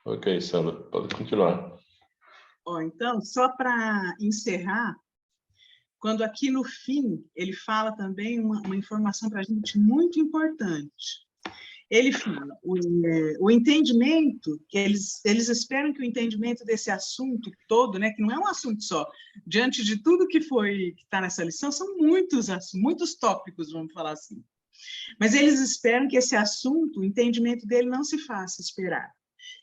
Ok, Sandra, pode continuar. Então, só para encerrar, quando aqui no fim ele fala também uma informação para a gente muito importante. Ele fala, o entendimento, que eles esperam que o entendimento desse assunto todo, né, que não é um assunto só, diante de tudo que está nessa lição, são muitos tópicos, vamos falar assim. Mas eles esperam que esse assunto, o entendimento dele não se faça esperar.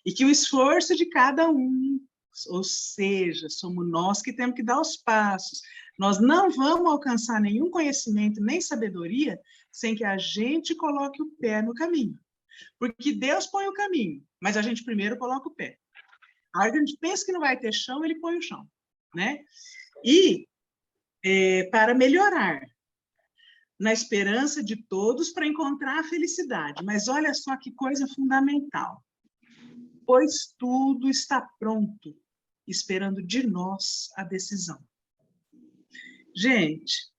E que o esforço de cada um, ou seja, somos nós que temos que dar os passos. Nós não vamos alcançar nenhum conhecimento, nem sabedoria, sem que a gente coloque o pé no caminho. Porque Deus põe o caminho, mas a gente primeiro coloca o pé. A hora que a gente pensa que não vai ter chão, ele põe o chão, né? E para melhorar, na esperança de todos para encontrar a felicidade. Mas olha só que coisa fundamental. Pois tudo está pronto, esperando de nós a decisão. Gente,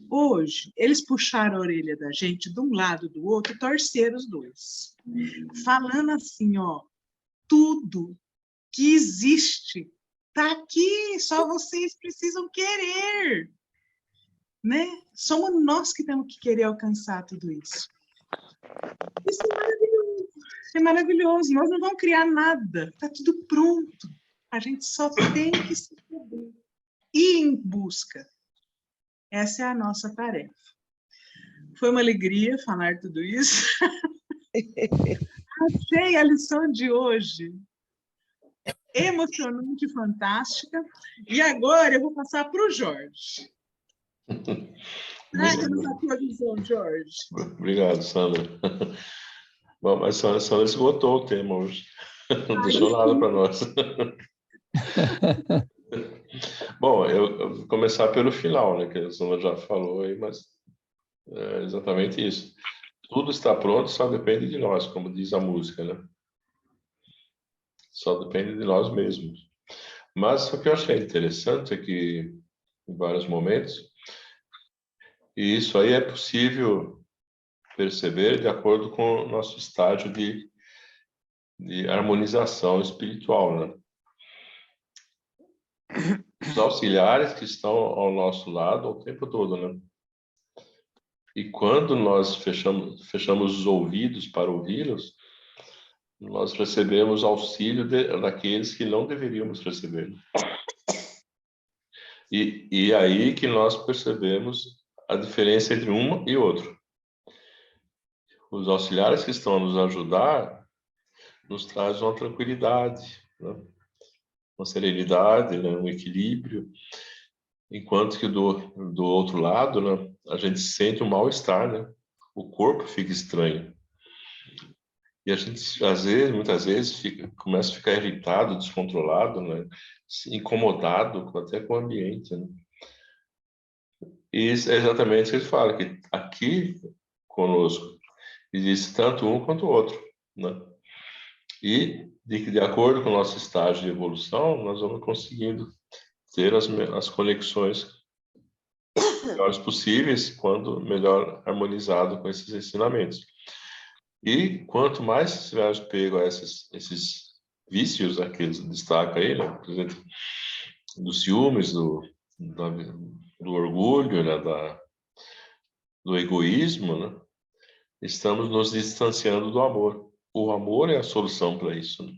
hoje, eles puxaram a orelha da gente de um lado do outro e torceram os dois. Falando assim, ó, tudo que existe está aqui, só vocês precisam querer. Né? Somos nós que temos que querer alcançar tudo isso. Isso é maravilhoso. É maravilhoso. Nós não vamos criar nada. Está tudo pronto. A gente só tem que se poder ir em busca. Essa é a nossa tarefa. Foi uma alegria falar tudo isso. Achei a lição de hoje emocionante e fantástica. E agora eu vou passar para o Jorge. Traga-nos a tua visão, Jorge. Obrigado, Sandra. Bom, mas a Sandra esgotou o tema hoje. Não deixou nada para nós. Bom, eu vou começar pelo final, né? Que a Sandra já falou aí, mas é exatamente isso. Tudo está pronto, só depende de nós, como diz a música, né? Só depende de nós mesmos. Mas o que eu achei interessante é que, em vários momentos, e isso aí é possível perceber de acordo com o nosso estágio de harmonização espiritual, né? Os auxiliares que estão ao nosso lado o tempo todo, né? E quando nós fechamos os ouvidos para ouvi-los, nós recebemos auxílio daqueles que não deveríamos receber. E aí que nós percebemos a diferença entre um e outro. Os auxiliares que estão a nos ajudar nos trazem uma tranquilidade, né? Uma serenidade, né? Um equilíbrio, enquanto que do outro lado, né? A gente sente um mal-estar, né? O corpo fica estranho. E a gente, muitas vezes, começa a ficar irritado, descontrolado, né? Incomodado até com o ambiente, né? E isso é exatamente o que ele fala, que aqui conosco existe tanto um quanto o outro, né? E de acordo com o nosso estágio de evolução, nós vamos conseguindo ter as conexões melhores possíveis quando melhor harmonizado com esses ensinamentos. E quanto mais tivermos pego a esses vícios que eles destacam aí, né? Por exemplo, dos ciúmes, do orgulho, né? Do egoísmo, né? Estamos nos distanciando do amor. O amor é a solução para isso, né?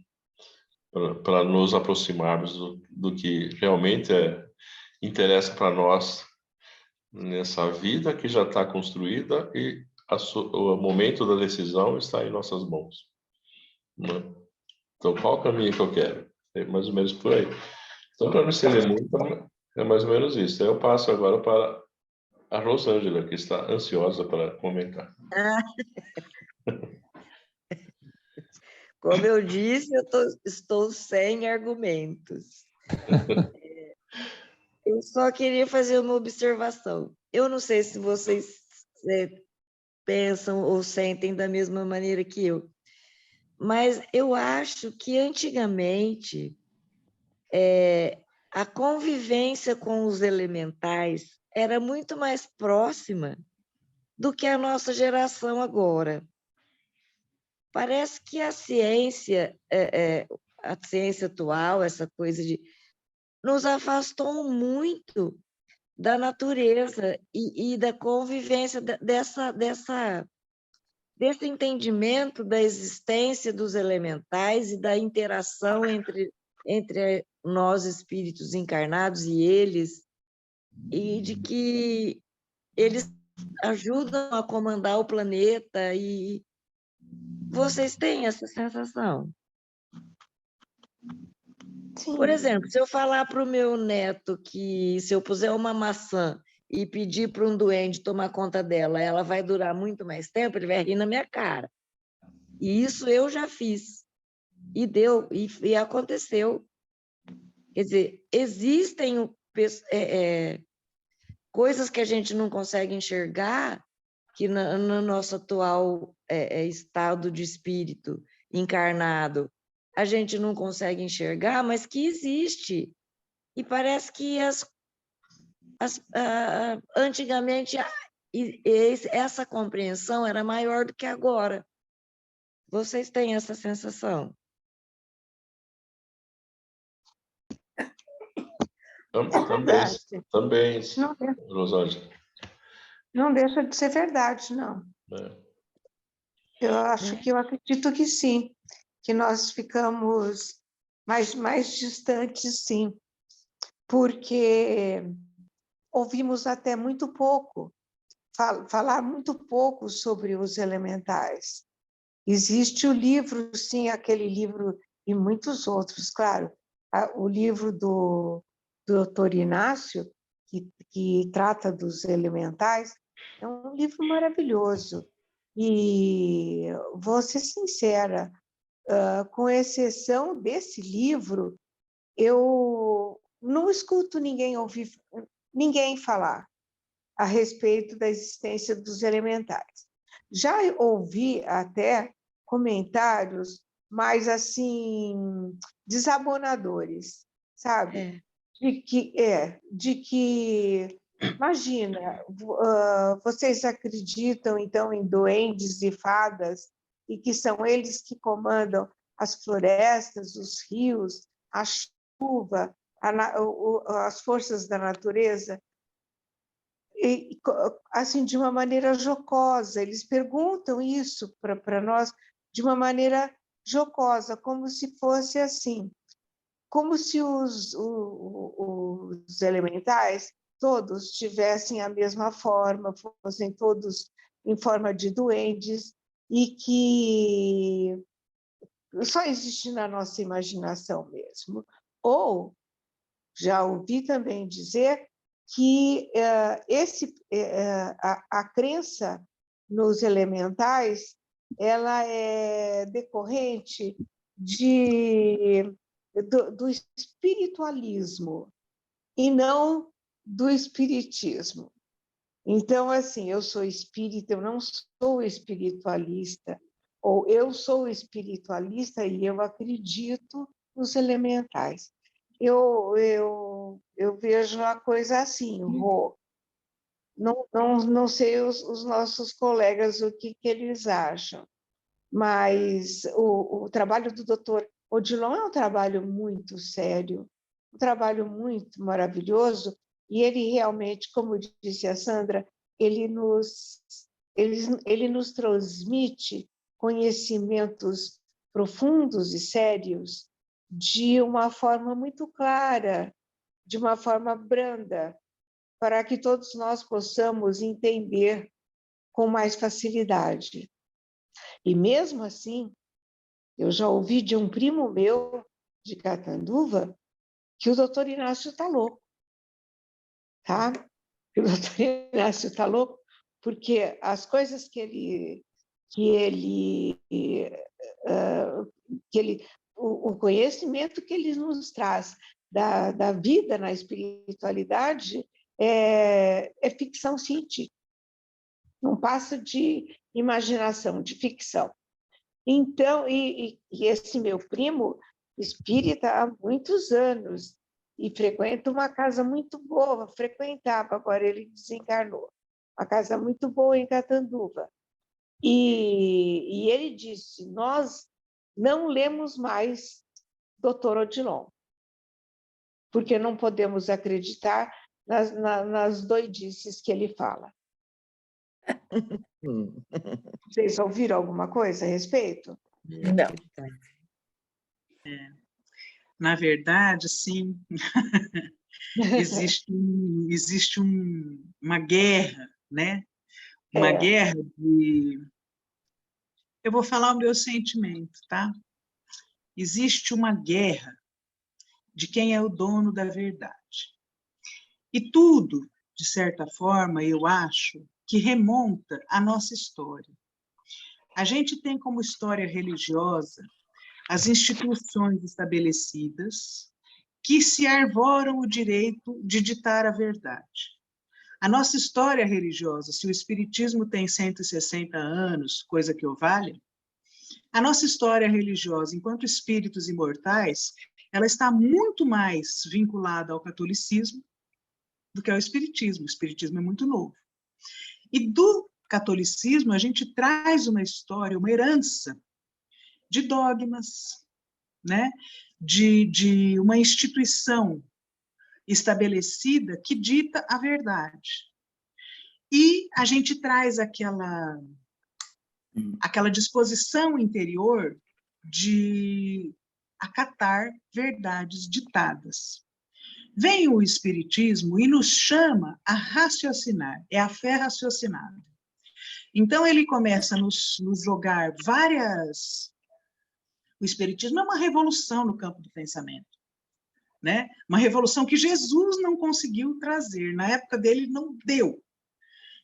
Para nos aproximarmos do que realmente interessa para nós nessa vida que já está construída e o momento da decisão está em nossas mãos, né? Então, qual o caminho que eu quero? É mais ou menos por aí. Então, para não estender muito, é mais ou menos isso. Eu passo agora para a Rosângela, que está ansiosa para comentar. Como eu disse, estou sem argumentos. Eu só queria fazer uma observação. Eu não sei se vocês pensam ou sentem da mesma maneira que eu, mas eu acho que antigamente a convivência com os elementais era muito mais próxima do que a nossa geração agora. parece que a ciência atual, essa coisa de nos afastou muito da natureza e da convivência desse entendimento da existência dos elementais e da interação entre nós, espíritos encarnados, e eles, e de que eles ajudam a comandar o planeta. E vocês têm essa sensação? Sim. Por exemplo, se eu falar para o meu neto que se eu puser uma maçã e pedir para um duende tomar conta dela, ela vai durar muito mais tempo, ele vai rir na minha cara. E isso eu já fiz. E deu, e aconteceu. Quer dizer, existem coisas que a gente não consegue enxergar, que no nosso atual estado de espírito encarnado, a gente não consegue enxergar, mas que existe. E parece que antigamente essa compreensão era maior do que agora. Vocês têm essa sensação? Também, Não, Rosângela. não deixa de ser verdade, não. Eu acredito que sim, que nós ficamos mais distantes, sim, porque ouvimos até muito pouco, falar muito pouco sobre os elementais. Existe o livro, sim, aquele livro e muitos outros, claro. O livro do Dr. Inácio, que trata dos elementais, é um livro maravilhoso. E vou ser sincera, com exceção desse livro, eu não escuto ninguém falar a respeito da existência dos elementais. Já ouvi até comentários mais assim desabonadores, sabe? De que imagina, vocês acreditam então em duendes e fadas e que são eles que comandam as florestas, os rios, a chuva, as forças da natureza? E, assim, de uma maneira jocosa, eles perguntam isso para nós de uma maneira jocosa, como se fosse assim, como se os elementais todos tivessem a mesma forma, fossem todos em forma de duendes, e que só existe na nossa imaginação mesmo. Ou, já ouvi também dizer que a crença nos elementais ela é decorrente do espiritualismo e não do espiritismo. Então, assim, eu sou espírita, eu não sou espiritualista, ou eu sou espiritualista e eu acredito nos elementais. Eu vejo a coisa assim, não sei os nossos colegas o que eles acham, mas o trabalho do doutor Odilon é um trabalho muito sério, um trabalho muito maravilhoso, e ele realmente, como disse a Sandra, ele nos transmite conhecimentos profundos e sérios de uma forma muito clara, de uma forma branda, para que todos nós possamos entender com mais facilidade. E mesmo assim, eu já ouvi de um primo meu de Catanduva que o doutor Inácio está louco, tá? Que o doutor Inácio está louco porque as coisas o conhecimento que ele nos traz da vida na espiritualidade é ficção científica, não passa de imaginação, de ficção. Então, e esse meu primo espírita há muitos anos e frequenta uma casa muito boa, frequentava, agora ele desencarnou, uma casa muito boa em Catanduva. E ele disse, nós não lemos mais Dr. Odilon, porque não podemos acreditar nas doidices que ele fala. Vocês ouviram alguma coisa a respeito? Não. Na verdade, sim, existe uma guerra, né? Uma guerra de... Eu vou falar o meu sentimento, tá? Existe uma guerra de quem é o dono da verdade. E tudo, de certa forma, eu acho, que remonta à nossa história. A gente tem como história religiosa as instituições estabelecidas que se arvoram o direito de ditar a verdade. A nossa história religiosa, se o Espiritismo tem 160 anos, coisa que o vale, a nossa história religiosa, enquanto espíritos imortais, ela está muito mais vinculada ao catolicismo do que ao espiritismo. O espiritismo é muito novo. E do catolicismo, a gente traz uma história, uma herança de dogmas, né? de uma instituição estabelecida que dita a verdade. E a gente traz aquela disposição interior de acatar verdades ditadas. Vem o Espiritismo e nos chama a raciocinar, é a fé raciocinada. Então, ele começa a nos jogar várias... O Espiritismo é uma revolução no campo do pensamento, né? Uma revolução que Jesus não conseguiu trazer, na época dele não deu.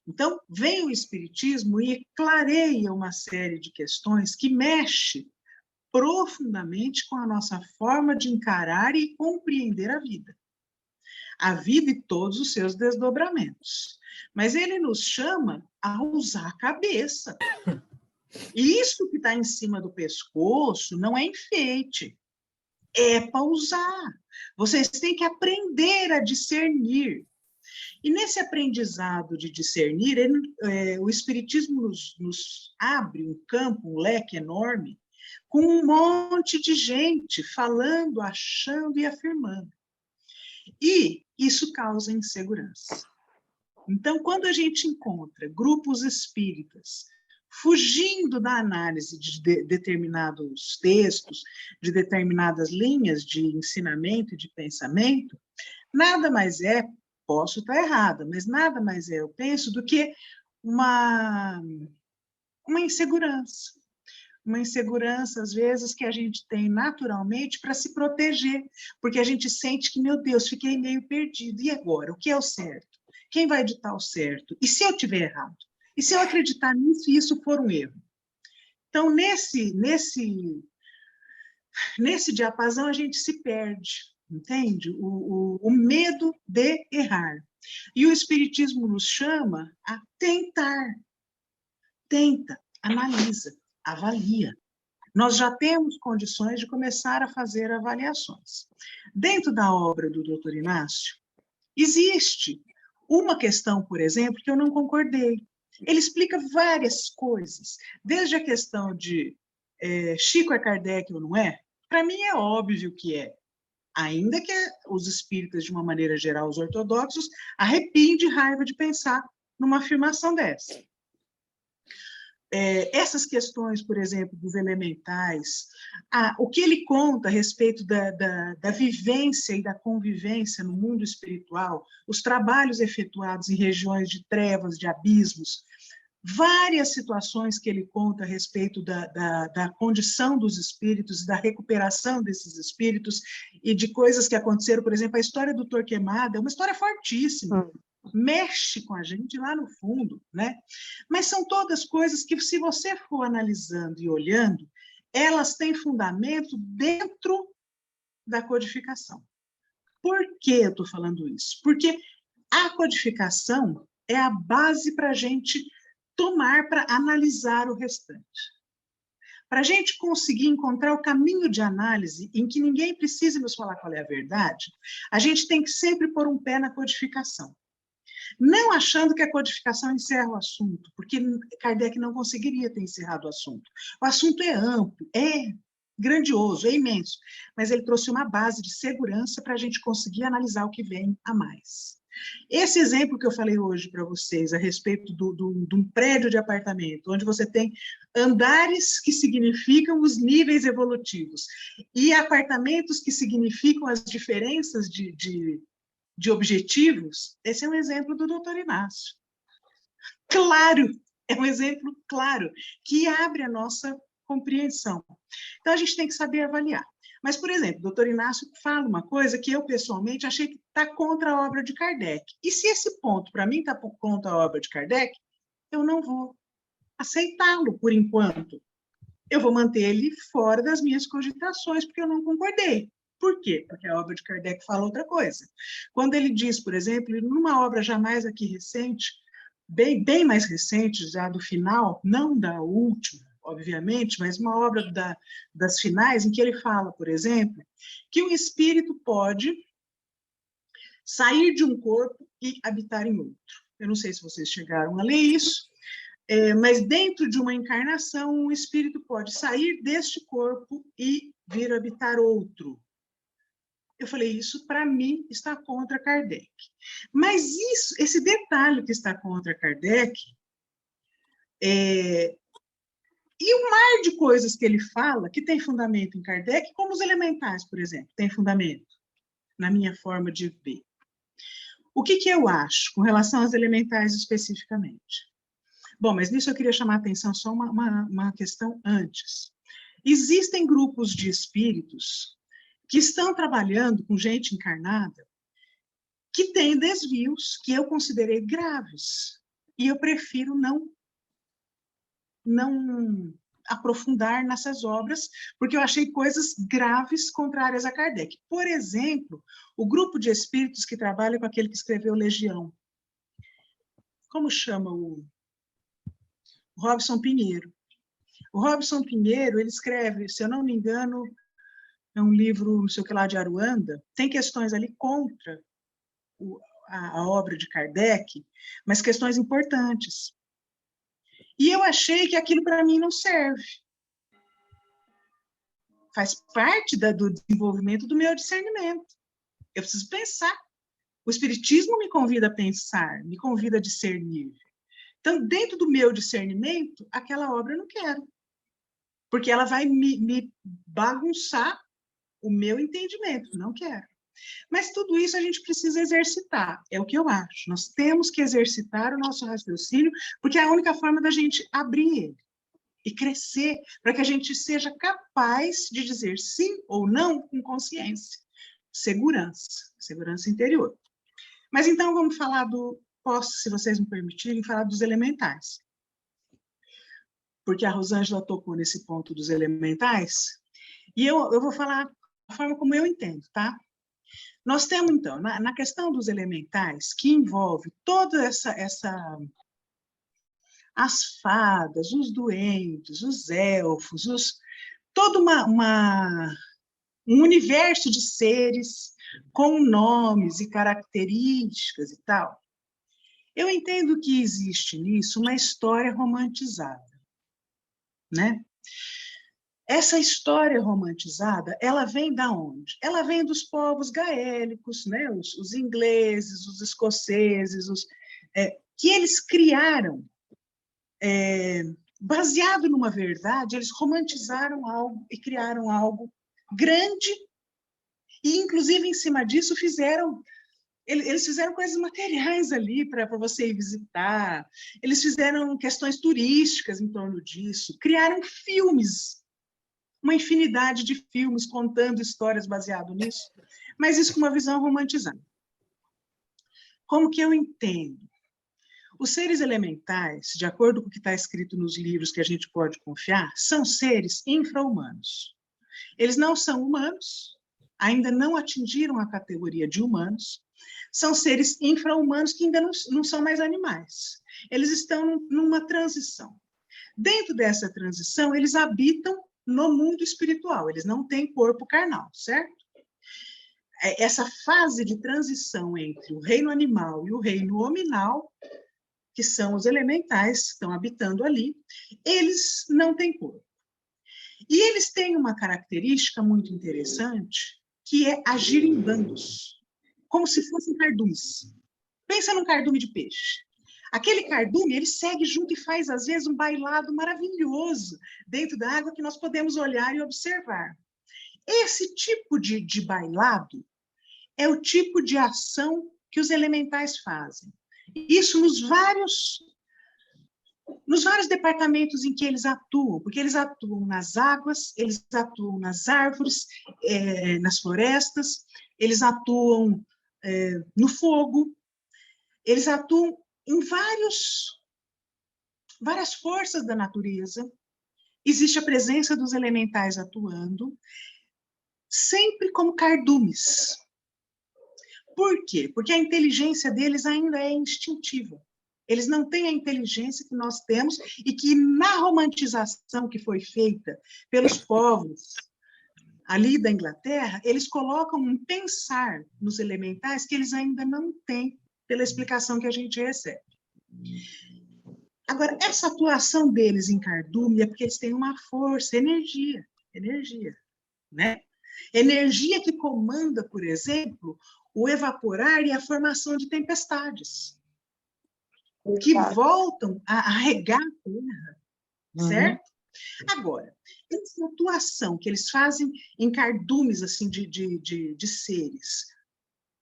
Então, vem o Espiritismo e clareia uma série de questões que mexe profundamente com a nossa forma de encarar e compreender a vida e todos os seus desdobramentos. Mas ele nos chama a usar a cabeça. E isso que está em cima do pescoço não é enfeite, é para usar. Vocês têm que aprender a discernir. E nesse aprendizado de discernir, o Espiritismo nos abre um campo, um leque enorme, com um monte de gente falando, achando e afirmando. E isso causa insegurança. Então, quando a gente encontra grupos espíritas fugindo da análise de determinados textos, de determinadas linhas de ensinamento e de pensamento, nada mais é, posso estar errada, mas nada mais é, eu penso, do que uma insegurança. Uma insegurança, às vezes, que a gente tem naturalmente para se proteger, porque a gente sente que, meu Deus, fiquei meio perdido. E agora? O que é o certo? Quem vai ditar o certo? E se eu tiver errado? E se eu acreditar nisso e isso for um erro? Então, nesse diapasão, a gente se perde, entende? O medo de errar. E o Espiritismo nos chama a tentar. Tenta, analisa, avalia. Nós já temos condições de começar a fazer avaliações. Dentro da obra do Dr. Inácio, existe uma questão, por exemplo, que eu não concordei. Ele explica várias coisas, desde a questão de Chico é Kardec ou não é, para mim é óbvio que é, ainda que os espíritas, de uma maneira geral, os ortodoxos, arrepiem de raiva de pensar numa afirmação dessa. Essas questões, por exemplo, dos elementais, o que ele conta a respeito da vivência e da convivência no mundo espiritual, os trabalhos efetuados em regiões de trevas, de abismos, várias situações que ele conta a respeito da condição dos espíritos, da recuperação desses espíritos e de coisas que aconteceram, por exemplo, a história do Torquemada é uma história fortíssima, mexe com a gente lá no fundo, né? Mas são todas coisas que, se você for analisando e olhando, elas têm fundamento dentro da codificação. Por que eu estou falando isso? Porque a codificação é a base para a gente tomar, para analisar o restante. Para a gente conseguir encontrar o caminho de análise em que ninguém precise nos falar qual é a verdade, a gente tem que sempre pôr um pé na codificação. Não achando que a codificação encerra o assunto, porque Kardec não conseguiria ter encerrado o assunto. O assunto é amplo, é grandioso, é imenso, mas ele trouxe uma base de segurança para a gente conseguir analisar o que vem a mais. Esse exemplo que eu falei hoje para vocês, a respeito de um prédio de apartamento, onde você tem andares que significam os níveis evolutivos, e apartamentos que significam as diferenças de objetivos, esse é um exemplo do Dr. Inácio. Claro, é um exemplo claro, que abre a nossa compreensão. Então, a gente tem que saber avaliar. Mas, por exemplo, o doutor Inácio fala uma coisa que eu, pessoalmente, achei que está contra a obra de Kardec. E se esse ponto, para mim, está contra a obra de Kardec, eu não vou aceitá-lo, por enquanto. Eu vou manter ele fora das minhas cogitações, porque eu não concordei. Por quê? Porque a obra de Kardec fala outra coisa. Quando ele diz, por exemplo, numa obra já mais aqui recente, bem mais recente, já do final, não da última, obviamente, mas uma obra das finais, em que ele fala, por exemplo, que o espírito pode sair de um corpo e habitar em outro. Eu não sei se vocês chegaram a ler isso, mas dentro de uma encarnação, o espírito pode sair deste corpo e vir habitar outro. Eu falei, isso para mim está contra Kardec. Mas esse detalhe que está contra Kardec, e o mar de coisas que ele fala, que tem fundamento em Kardec, como os elementais, por exemplo, tem fundamento, na minha forma de ver. O que eu acho com relação aos elementais especificamente? Bom, mas nisso eu queria chamar a atenção só uma questão antes. Existem grupos de espíritos que estão trabalhando com gente encarnada que tem desvios que eu considerei graves, e eu prefiro não aprofundar nessas obras, porque eu achei coisas graves contrárias a Kardec. Por exemplo, o grupo de espíritos que trabalha com aquele que escreveu Legião. Como chama o Robson Pinheiro? O Robson Pinheiro, ele escreve, se eu não me engano, é um livro, não sei o que lá, de Aruanda, tem questões ali contra a obra de Kardec, mas questões importantes. E eu achei que aquilo para mim não serve. Faz parte do desenvolvimento do meu discernimento. Eu preciso pensar. O Espiritismo me convida a pensar, me convida a discernir. Então, dentro do meu discernimento, aquela obra eu não quero. Porque ela vai me bagunçar o meu entendimento. Não quero. Mas tudo isso a gente precisa exercitar, é o que eu acho. Nós temos que exercitar o nosso raciocínio, porque é a única forma da gente abrir ele e crescer, para que a gente seja capaz de dizer sim ou não com consciência. Segurança interior. Mas então vamos falar posso, se vocês me permitirem, falar dos elementais. Porque a Rosângela tocou nesse ponto dos elementais, e eu vou falar da forma como eu entendo, tá? Nós temos, então, na questão dos elementais, que envolve toda as fadas, os duendes, os elfos, todo um universo de seres com nomes e características e tal. Eu entendo que existe nisso uma história romantizada, né? Essa história romantizada, ela vem da onde? Ela vem dos povos gaélicos, né? Os ingleses, os escoceses, que eles criaram, baseado numa verdade, eles romantizaram algo e criaram algo grande, e inclusive em cima disso eles fizeram coisas materiais ali para você ir visitar, eles fizeram questões turísticas em torno disso, criaram filmes, uma infinidade de filmes contando histórias baseadas nisso, mas isso com uma visão romantizada. Como que eu entendo? Os seres elementais, de acordo com o que está escrito nos livros que a gente pode confiar, são seres infra-humanos. Eles não são humanos, ainda não atingiram a categoria de humanos, são seres infra-humanos que ainda não são mais animais. Eles estão numa transição. Dentro dessa transição, eles habitam no mundo espiritual, eles não têm corpo carnal, certo? essa fase de transição entre o reino animal e o reino hominal, que são os elementais que estão habitando ali, eles não têm corpo. E eles têm uma característica muito interessante, que é agir em bandos, como se fossem cardumes. Pensa num cardume de peixe. Aquele cardume, ele segue junto e faz, às vezes, um bailado maravilhoso dentro da água que nós podemos olhar e observar. Esse tipo de bailado é o tipo de ação que os elementais fazem. Isso nos vários departamentos em que eles atuam, porque eles atuam nas águas, eles atuam nas árvores, nas florestas, eles atuam no fogo, eles atuam em várias forças da natureza. Existe a presença dos elementais atuando, sempre como cardumes. Por quê? Porque a inteligência deles ainda é instintiva. Eles não têm a inteligência que nós temos e que na romantização que foi feita pelos povos ali da Inglaterra, eles colocam um pensar nos elementais que eles ainda não têm pela explicação que a gente recebe. Agora, essa atuação deles em cardume é porque eles têm uma força, energia, né? Energia que comanda, por exemplo, o evaporar e a formação de tempestades, que voltam a regar a terra, certo? Agora, essa atuação que eles fazem em cardumes assim, de seres,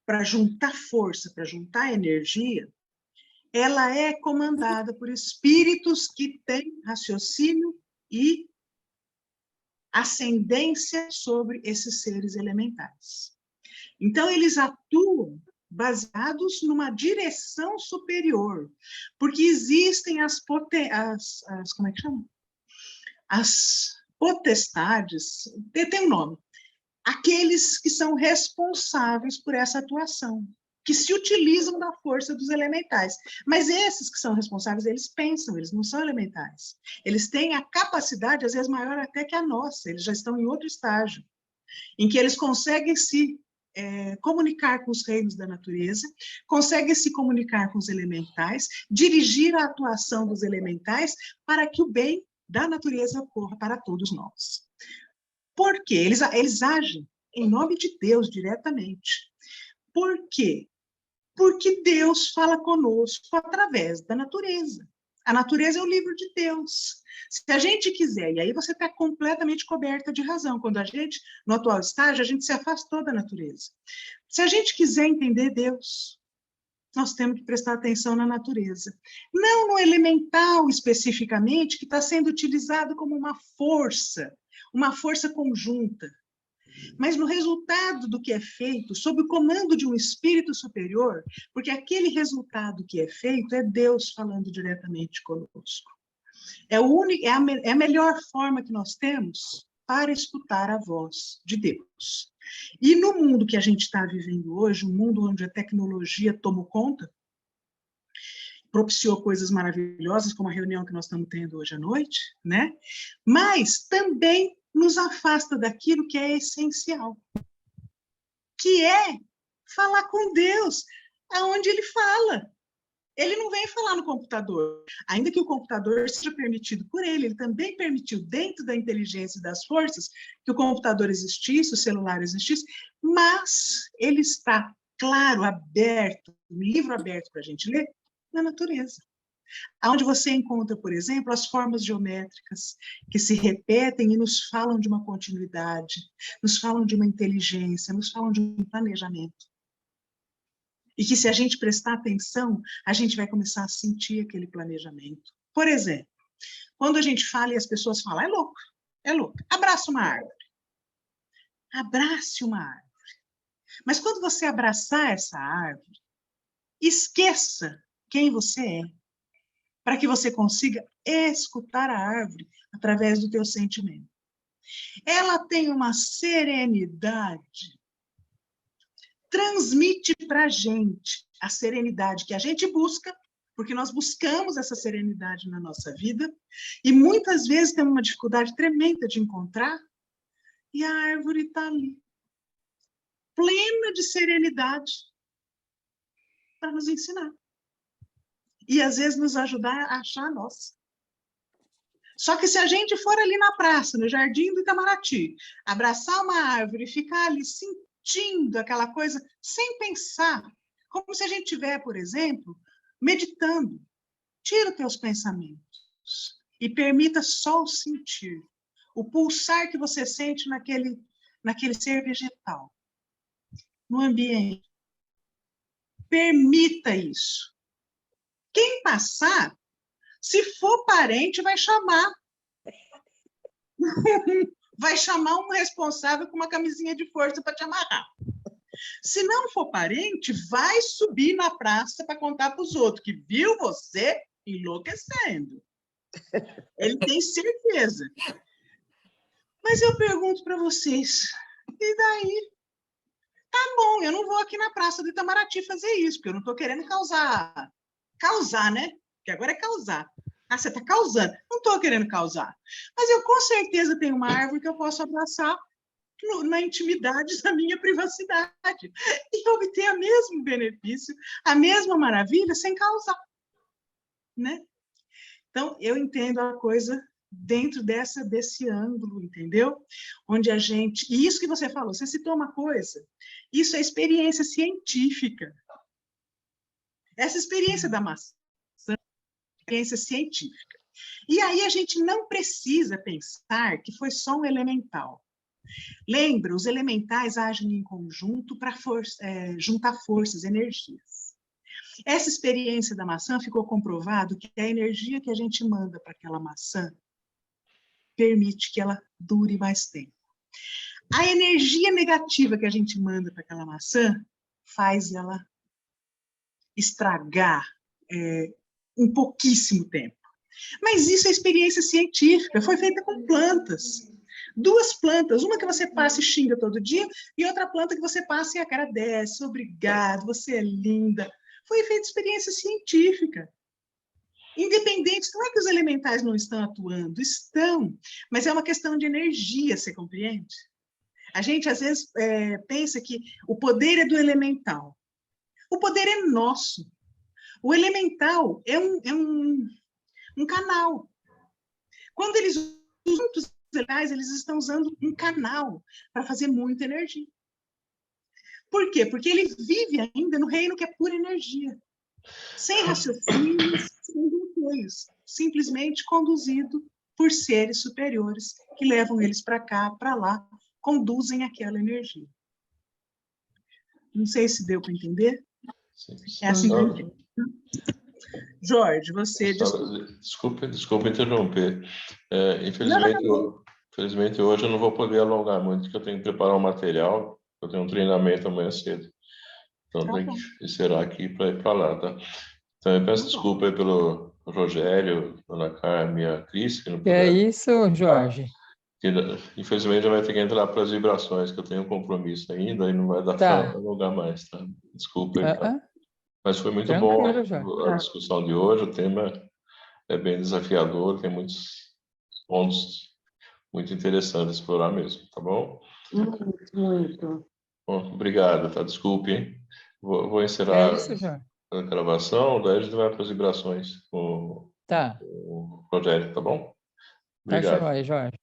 para juntar força, para juntar energia, ela é comandada por espíritos que têm raciocínio e ascendência sobre esses seres elementais. Então, eles atuam baseados numa direção superior, porque existem como é que chama? As potestades, tem um nome, aqueles que são responsáveis por essa atuação, que se utilizam da força dos elementais. Mas esses que são responsáveis, eles pensam, eles não são elementais. Eles têm a capacidade, às vezes, maior até que a nossa, eles já estão em outro estágio, em que eles conseguem se comunicar com os reinos da natureza, conseguem se comunicar com os elementais, dirigir a atuação dos elementais para que o bem da natureza ocorra para todos nós. Por quê? Eles agem em nome de Deus diretamente. Por quê? Porque Deus fala conosco através da natureza. A natureza é o livro de Deus. Se a gente quiser, e aí você está completamente coberta de razão, quando a gente, no atual estágio, a gente se afastou da natureza. Se a gente quiser entender Deus, nós temos que prestar atenção na natureza. Não no elemental, especificamente, que está sendo utilizado como uma força conjunta, mas no resultado do que é feito, sob o comando de um espírito superior, porque aquele resultado que é feito é Deus falando diretamente conosco. É a melhor forma que nós temos para escutar a voz de Deus. E no mundo que a gente está vivendo hoje, um mundo onde a tecnologia tomou conta, propiciou coisas maravilhosas, como a reunião que nós estamos tendo hoje à noite, né? Mas também nos afasta daquilo que é essencial, que é falar com Deus, aonde Ele fala. Ele não vem falar no computador, ainda que o computador seja permitido por ele também permitiu, dentro da inteligência e das forças, que o computador existisse, o celular existisse, mas ele está, claro, aberto, um livro aberto para a gente ler, na natureza. Onde você encontra, por exemplo, as formas geométricas que se repetem e nos falam de uma continuidade, nos falam de uma inteligência, nos falam de um planejamento. E que se a gente prestar atenção, a gente vai começar a sentir aquele planejamento. Por exemplo, quando a gente fala e as pessoas falam, é louco, abraça uma árvore. Abrace uma árvore. Mas quando você abraçar essa árvore, esqueça quem você é, para que você consiga escutar a árvore através do teu sentimento. Ela tem uma serenidade, transmite para a gente a serenidade que a gente busca, porque nós buscamos essa serenidade na nossa vida, e muitas vezes temos uma dificuldade tremenda de encontrar, e a árvore está ali. plena de serenidade para nos ensinar. E, às vezes, nos ajudar a achar a nossa. Só que se a gente for ali na praça, no Jardim do Itamaraty, abraçar uma árvore e ficar ali sentindo aquela coisa, sem pensar, como se a gente estiver, por exemplo, meditando, tira os teus pensamentos e permita só o sentir, o pulsar que você sente naquele ser vegetal, no ambiente. Permita isso. Quem passar, se for parente, vai chamar. Vai chamar um responsável com uma camisinha de força para te amarrar. Se não for parente, vai subir na praça para contar para os outros que viu você enlouquecendo. Ele tem certeza. Mas eu pergunto para vocês, e daí? Tá bom, eu não vou aqui na Praça do Itamaraty fazer isso, porque eu não estou querendo causar. Causar, né? Porque agora é causar. Ah, você está causando. Não estou querendo causar. Mas eu com certeza tenho uma árvore que eu posso abraçar na intimidade da minha privacidade e obter o mesmo benefício, a mesma maravilha, sem causar. Né? Então, eu entendo a coisa dentro desse ângulo, entendeu? Onde a gente... E isso que você falou, você citou uma coisa, isso é experiência científica. Essa experiência da maçã é experiência científica. E aí a gente não precisa pensar que foi só um elemental. Lembra, os elementais agem em conjunto para juntar forças, energias. Essa experiência da maçã ficou comprovado que a energia que a gente manda para aquela maçã permite que ela dure mais tempo. A energia negativa que a gente manda para aquela maçã faz ela estragar em pouquíssimo tempo. Mas isso é experiência científica, foi feita com plantas. 2 plantas, uma que você passa e xinga todo dia, e outra planta que você passa e agradece, obrigado, você é linda. Foi feita experiência científica. Independente, não é que os elementais não estão atuando, estão, mas é uma questão de energia, você compreende? A gente, às vezes, pensa que o poder é do elemental. O poder é nosso. O elemental é um canal. Quando eles usam os elementais, eles estão usando um canal para fazer muita energia. Por quê? Porque ele vive ainda no reino que é pura energia. Sem raciocínios, sem bloqueios. Simplesmente conduzido por seres superiores que levam eles para cá, para lá, conduzem aquela energia. Não sei se deu para entender. Sim. É assim que eu entendo. Jorge, você... Desculpa interromper. Infelizmente, hoje eu não vou poder alongar muito, porque eu tenho que preparar um material, eu tenho um treinamento amanhã cedo. Então, tem que encerrar aqui para ir para lá, tá? Então, eu peço desculpa aí pelo Rogério, Ana Carmen e a Cris, que não puderam. É isso, Jorge. Infelizmente, já vai ter que entrar para as vibrações, que eu tenho um compromisso ainda e não vai dar para alongar mais, tá? Desculpa aí, tá? Mas foi muito bom a discussão de hoje, o tema é bem desafiador, tem muitos pontos muito interessantes a explorar mesmo, tá bom? Muito. Bom, obrigado, tá? Desculpe, hein? Vou encerrar a gravação, daí a gente vai para as vibrações com o Rogério, tá bom? Obrigado. Tá joia, Jorge.